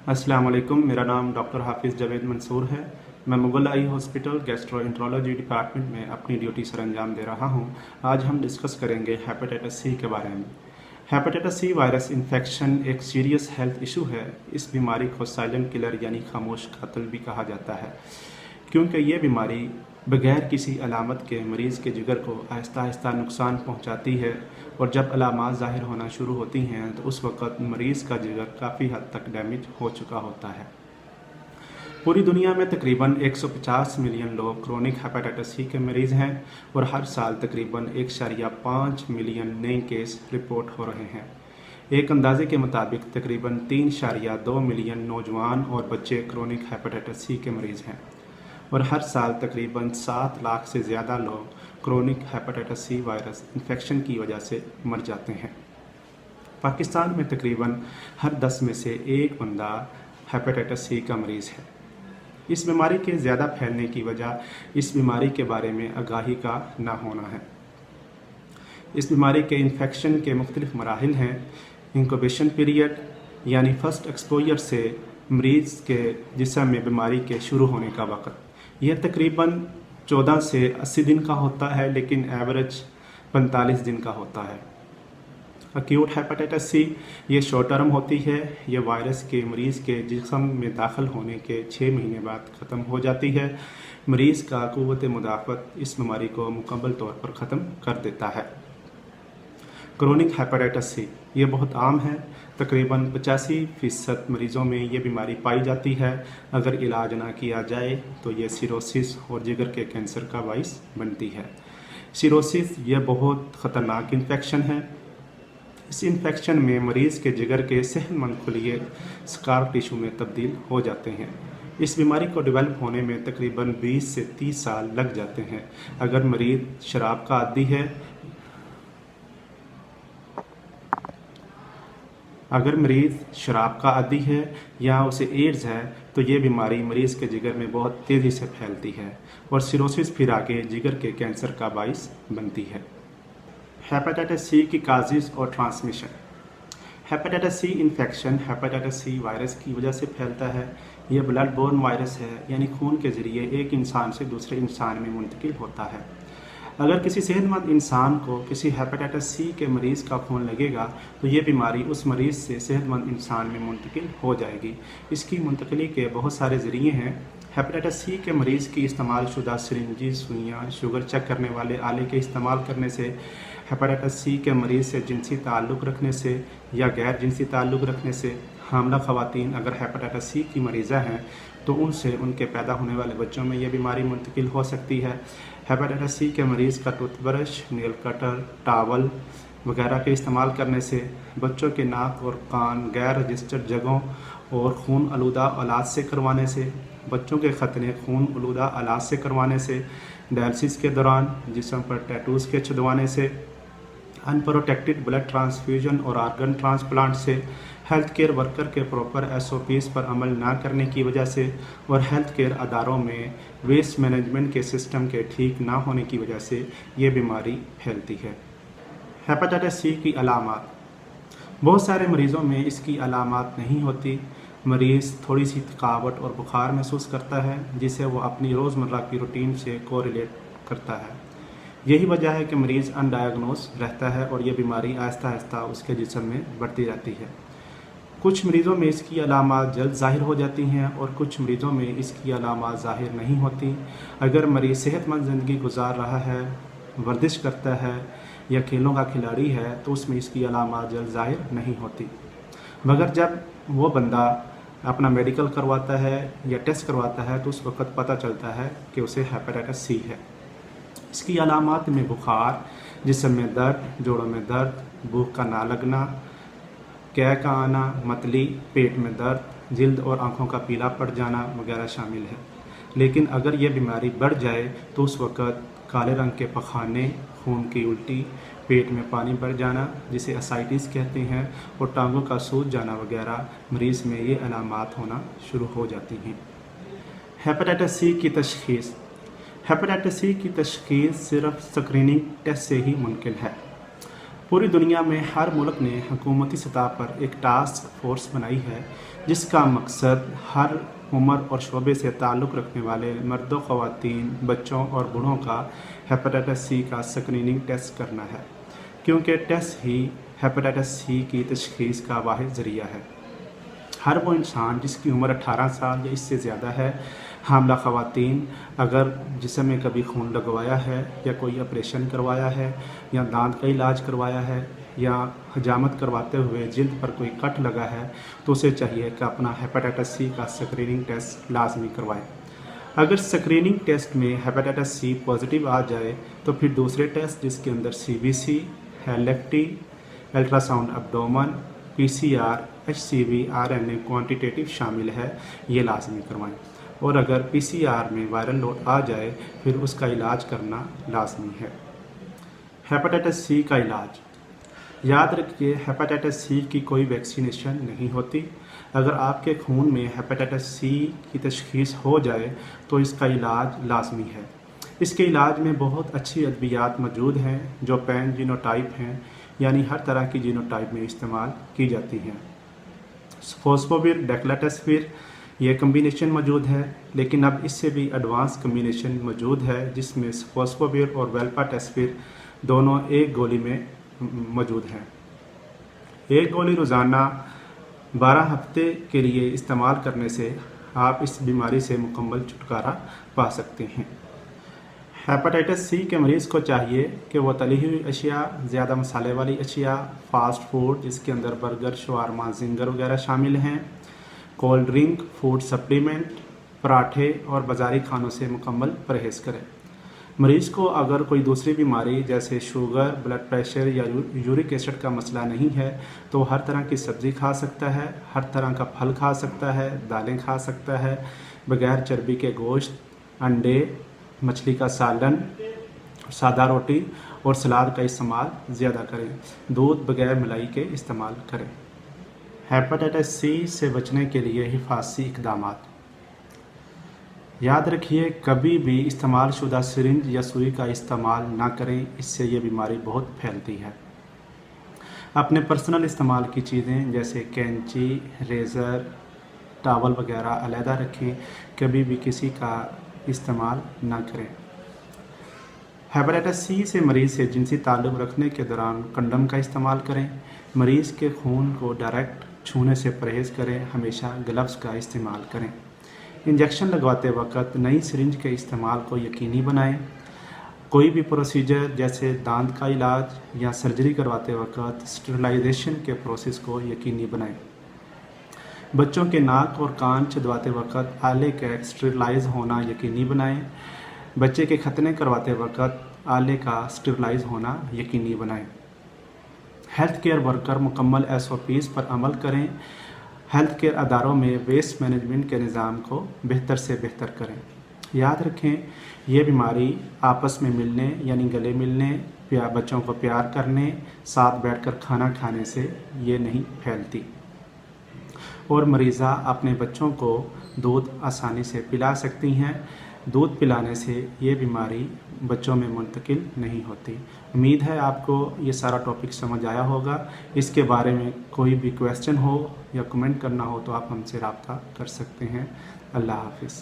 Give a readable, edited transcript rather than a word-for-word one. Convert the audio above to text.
अस्सलाम वालेकुम। मेरा नाम डॉक्टर हाफिज़ जावेद मंसूर है। मैं Mughal eye hospital gastroenterology department में अपनी ड्यूटी सर अंजाम दे रहा हूं। आज हम डिस्कस करेंगे हेपेटाइटिस सी के बारे में। हेपेटाइटिस सी वायरस इन्फेक्शन एक सीरियस हेल्थ इशू है। इस बीमारी को साइलेंट किलर यानी खामोश कातिल भी कहा जाता है, क्योंकि ये बीमारी बगैर किसी अलामत के मरीज़ के जिगर को आहिस्ता आहिस्ता नुकसान पहुंचाती है, और जब अलामात ज़ाहिर होना शुरू होती हैं तो उस वक़्त मरीज़ का जिगर काफ़ी हद तक डैमेज हो चुका होता है। पूरी दुनिया में तकरीबन 150 मिलियन लोग क्रोनिक हेपेटाइटिस सी के मरीज़ हैं, और हर साल तकरीबन 1.5 मिलियन नए केस रिपोर्ट हो रहे हैं। एक अंदाजे के मुताबिक तकरीबन 3.2 मिलियन नौजवान और बच्चे क्रोनिक हेपेटाइटिस सी के मरीज़ हैं, और हर साल तकरीबन 7 लाख से ज़्यादा लोग chronic hepatitis C virus infection की वजह से मर जाते हैं। पाकिस्तान में तकरीबन हर 10 में से एक बंदा हेपेटाइटिस सी का मरीज़ है। इस बीमारी के ज़्यादा फैलने की वजह इस बीमारी के बारे में आगाही का ना होना है। इस बीमारी के इन्फेक्शन के मुख्तलिफ मराहिल हैं। इंक्यूबेशन पीरियड यानी फर्स्ट एक्सपोजर से मरीज़ के जिस्म में बीमारी के शुरू होने का वक़्त, यह तकरीबन 14 से 80 दिन का होता है, लेकिन एवरेज 45 दिन का होता है। एक्यूट हेपेटाइटिस सी ये शॉर्ट टर्म होती है। ये वायरस के मरीज़ के जिस्म में दाखिल होने के 6 महीने बाद ख़त्म हो जाती है। मरीज़ का क़ुव्वत मुदाफ़त इस बीमारी को मुकम्मल तौर पर ख़त्म कर देता है। क्रोनिक हेपेटाइटिस सी ये बहुत आम है। तकरीबन 85% मरीज़ों में ये बीमारी पाई जाती है। अगर इलाज ना किया जाए तो ये सिरोसिस और जिगर के कैंसर का बाइस बनती है। सिरोसिस ये बहुत ख़तरनाक इन्फेक्शन है। इस इन्फेक्शन में मरीज़ के जिगर के सेहतमंद खुलिये स्कार टिशू में तब्दील हो जाते हैं। इस बीमारी को डेवलप होने में तकरीबन 20 से 30 साल लग जाते हैं। अगर मरीज़ शराब का आदी है या उसे एड्स है तो ये बीमारी मरीज़ के जिगर में बहुत तेज़ी से फैलती है, और सिरोसिस फिर आगे जिगर के कैंसर का बाइस बनती है। हेपेटाइटिस सी की काजेज़ और transmission. Hepatitis C infection hepatitis C virus की वजह से फैलता है। यह ब्लड बोर्न वायरस है, यानी खून के ज़रिए एक इंसान से दूसरे इंसान में मुंतकिल होता है। अगर किसी सेहतमंद इंसान को किसी हेपेटाइटिस सी के मरीज़ का खून लगेगा तो ये बीमारी उस मरीज़ से सेहतमंद इंसान में मुंतकिल हो जाएगी। इसकी मुंतकली के बहुत सारे ज़रिए हैं। हेपेटाइटिस सी के मरीज़ की इस्तेमाल शुदा सिरिंजी, सुइयाँ, शुगर चेक करने वाले आले के इस्तेमाल करने से, हेपेटाइटिस सी के मरीज़ से जिनसी ताल्लुक़ रखने से या गैर जिनसी ताल्लुक़ रखने से, हामला ख़वातीन अगर हेपेटाइटिस सी की मरीज़ा हैं तो उनसे उनके पैदा होने वाले बच्चों में यह बीमारी मुंतकिल हो सकती है। हेपेटाइटिस सी के मरीज़ का टूथब्रश, नेल कटर, टावल वगैरह के इस्तेमाल करने से, बच्चों के नाक और कान गैर रजिस्टर्ड जगहों और खून आलूदा औलाद से करवाने से, बच्चों के खतने खून आलूदा औलाद से करवाने से, डायलिसिस के दौरान जिस्म पर टैटूज़ के छिदवाने से, अनप्रोटेक्टेड ब्लड ट्रांसफ्यूजन और आर्गन ट्रांसप्लांट से, हेल्थ केयर वर्कर के प्रॉपर SOPs पर अमल ना करने की वजह से, और हेल्थ केयर अदारों में वेस्ट मैनेजमेंट के सिस्टम के ठीक ना होने की वजह से ये बीमारी फैलती है। हेपेटाइटिस सी की अलामात। बहुत सारे मरीज़ों में इसकी अलामात नहीं होती। मरीज़ थोड़ी सी थकावट और बुखार महसूस करता है, जिसे वो अपनी रोज़मर्रा की रूटीन से कोरिलेट करता है। यही वजह है कि मरीज़ अनडायग्नोस रहता है और ये बीमारी आहिस्ता आहिस्ता उसके जिस्म में बढ़ती रहती है। कुछ मरीज़ों में इसकी अलामात जल्द ज़ाहिर हो जाती हैं और कुछ मरीज़ों में इसकी अलामात ज़ाहिर नहीं होती। अगर मरीज़ सेहतमंद ज़िंदगी गुजार रहा है, वर्जिश करता है या खेलों का खिलाड़ी है तो उसमें इसकी अलामात जल्द ज़ाहिर नहीं होती। मगर जब वो बंदा अपना मेडिकल करवाता है या टेस्ट करवाता है तो उस वक़्त पता चलता है कि उसे हेपेटाइटिस सी है। इसकी अलामात में बुखार, जिस्म में दर्द, जोड़ों में दर्द, भूख का ना लगना, कै का आना, मतली, पेट में दर्द, जिल्द और आँखों का पीला पड़ जाना वगैरह शामिल है। लेकिन अगर यह बीमारी बढ़ जाए तो उस वक़्त काले रंग के पखाने, खून की उल्टी, पेट में पानी भर जाना जिसे असाइटिस कहते हैं, और टांगों का सूज जाना वगैरह मरीज़ में ये अलामात होना शुरू हो जाती हैं। हेपेटाइटिस सी की तशख़ीस। हेपेटाइटिस सी की तशख़ीस सिर्फ स्क्रीनिंग टेस्ट से ही मुमकिन है। पूरी दुनिया में हर मुल्क ने हुकूमती सतह पर एक टास्क फोर्स बनाई है जिसका मकसद हर उम्र और शोबे से ताल्लुक़ रखने वाले मर्दों, ख़वातीन, बच्चों और बूढ़ों का हेपेटाइटिस सी का स्क्रीनिंग टेस्ट करना है, क्योंकि टेस्ट ही हेपेटाइटिस सी की तशख़ीस का वाहिद ज़रिया है। हर वो इंसान जिसकी उम्र 18 साल या इससे ज़्यादा है, हामला ख़वातीन, अगर जिस्म में कभी खून लगवाया है या कोई ऑपरेशन करवाया है या दांत का इलाज करवाया है या हजामत करवाते हुए जिल्द पर कोई कट लगा है, तो उसे चाहिए कि अपना हेपेटाइटिस सी का स्क्रीनिंग टेस्ट लाजमी करवाएं। अगर स्क्रीनिंग टेस्ट में हेपेटाइटिस सी पॉजिटिव आ जाए तो फिर दूसरे टेस्ट जिसके अंदर CBC, LFT, ultrasound abdomen, PCR, HCV, RNA quantitative शामिल है, ये लाजमी करवाएं। और अगर PCR में वायरल लोड आ जाए फिर उसका इलाज करना लाजमी है। हेपेटाइटिस सी का इलाज, याद रखिए हेपेटाइटिस सी की कोई वैक्सीनेशन नहीं होती। अगर आपके खून में हेपेटाइटिस सी की तशख़ीस हो जाए तो इसका इलाज लाजमी है। इसके इलाज में बहुत अच्छी अद्वियात मौजूद हैं जो पैन जीनोटाइप हैं, यानी हर तरह की जीनोटाइप में इस्तेमाल की जाती हैं। स्फोस्फोविर, डेक्लाटेस्विर, ये कम्बिनेशन मौजूद है, लेकिन अब इससे भी एडवांस कम्बिनेशन मौजूद है जिसमें स्फोस्फोविर और वेल्पाटेस्विर दोनों एक गोली में मौजूद हैं। एक गोली रोज़ाना 12 हफ्ते के लिए इस्तेमाल करने से आप इस बीमारी से मुकम्मल छुटकारा पा सकते हैं। हेपेटाइटिस सी के मरीज़ को चाहिए कि वो तली हुई अशिया, ज़्यादा मसाले वाली अशिया, फ़ास्ट फूड जिसके अंदर बर्गर, शवारमा, जिंगर वगैरह शामिल हैं, कोल्ड ड्रिंक, फूड सप्लीमेंट, पराठे और बाज़ारी खानों से मुकम्मल परहेज़ करें। मरीज़ को अगर कोई दूसरी बीमारी जैसे शुगर, ब्लड प्रेशर या यूरिक एसिड का मसला नहीं है तो हर तरह की सब्ज़ी खा सकता है, हर तरह का फल खा सकता है, दालें खा सकता है, बगैर चर्बी के गोश्त, अंडे, मछली का सालन, सादा रोटी और सलाद का इस्तेमाल ज़्यादा करें। दूध बगैर मलाई के इस्तेमाल करें। हेपेटाइटिस सी से बचने के लिए हिफाजती इक़दामात, याद रखिए कभी भी इस्तेमाल शुदा सिरिंज या सुई का इस्तेमाल ना करें, इससे ये बीमारी बहुत फैलती है। अपने पर्सनल इस्तेमाल की चीज़ें जैसे कैंची, रेज़र, टावल वगैरह अलहदा रखें, कभी भी किसी का इस्तेमाल ना करें। हेपेटाइटिस सी से मरीज़ से जिनसी ताल्लुक़ रखने के दौरान कंडम का इस्तेमाल करें। मरीज़ के खून को डायरेक्ट छूने से परहेज़ करें, हमेशा ग्लव्स का इस्तेमाल करें। इंजेक्शन लगवाते वक्त नई सिरिंज के इस्तेमाल को यकीनी बनाएं। कोई भी प्रोसीजर जैसे दांत का इलाज या सर्जरी करवाते वक्त स्टरलाइजेशन के प्रोसेस को यकीनी बनाएं। बच्चों के नाक और कान छिदवाते वक्त आले का स्टरलाइज होना यकीनी बनाएं। बच्चे के खतने करवाते वक्त आले का स्टरलाइज होना यकीनी बनाएं। हेल्थ केयर वर्कर मुकम्मल SOPs पर अमल करें। हेल्थ केयर अदारों में वेस्ट मैनेजमेंट के निज़ाम को बेहतर से बेहतर करें। याद रखें ये बीमारी आपस में मिलने यानी गले मिलने, बच्चों को प्यार करने, साथ बैठकर खाना खाने से ये नहीं फैलती। और मरीज़ा अपने बच्चों को दूध आसानी से पिला सकती हैं। दूध पिलाने से ये बीमारी बच्चों में मुंतकिल नहीं होती। उम्मीद है आपको ये सारा टॉपिक समझ आया होगा। इसके बारे में कोई भी क्वेश्चन हो या कमेंट करना हो तो आप हमसे रब्ता कर सकते हैं। अल्लाह हाफिज़।